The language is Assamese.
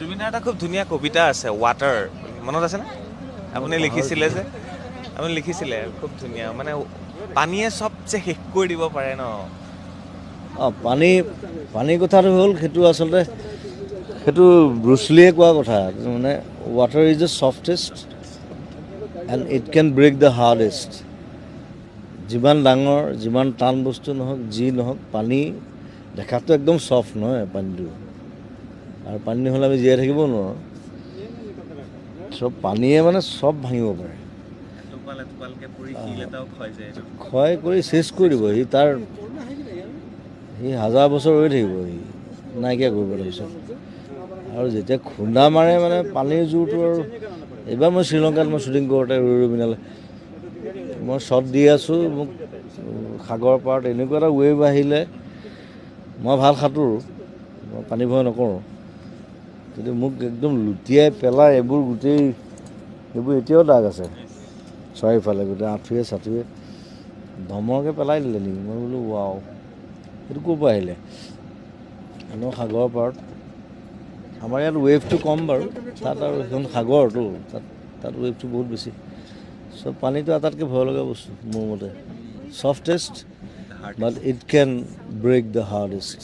জুবিনৰ এটা খুব ধুনীয়া কবিতা আছে ৱাটাৰ মনত আছে না আপুনি লিখিছিলে যে আপুনি লিখিছিলে খুব ধুনীয়া মানে পানীয়ে চব যে শেষ কৰি দিব পাৰে ন পানী কথাটো হ'ল সেইটো আচলতে সেইটো ব্ৰুচলিয়ে কোৱা কথা মানে water is the softest and it can break the hardest যিমান ডাঙৰ যিমান টান বস্তু নহওক যি নহওক পানী দেখাতটো একদম ছফ্ট নহয় পানীটো আৰু পানী নহ'লে আমি জীয়াই থাকিব নোৱাৰোঁ চব পানীয়ে মানে চব ভাঙিব পাৰে ক্ষয় কৰি চেচ কৰি দিব সি হাজাৰ বছৰ ৰৈ থাকিব সি নাইকিয়া কৰিব তাৰপিছত আৰু যেতিয়া খুন্দা মাৰে মানে পানীৰ জোৰটো আৰু এইবাৰ মই শ্ৰীলংকাত শ্বুটিং কৰোঁতে ৰৈ পিনালে মই শ্বট দি আছোঁ মোক সাগৰ পাৰত এনেকুৱা এটা ৱেভ আহিলে মই ভাল সাঁতোৰো মই পানী ভয় নকৰোঁ কিন্তু মোক একদম লুটিয়াই পেলাই এইবোৰ এতিয়াও দাগ আছে চাৰিওফালে গোটেই আঁঠুৱে চাঠুৱে ধমৰকৈ পেলাই দিলে নেকি মই বোলো ৱাও সেইটো ক'ৰ পৰা আহিলে এনেও সাগৰৰ পাৰত আমাৰ ইয়াত ৱেভটো কম বাৰু তাত আৰু সেইখন সাগৰটো তাত ৱেভটো বহুত বেছি চব পানীটো আটাইতকৈ ভয় লগা বস্তু মোৰ মতে softest but it can break the হাৰ্ডেষ্ট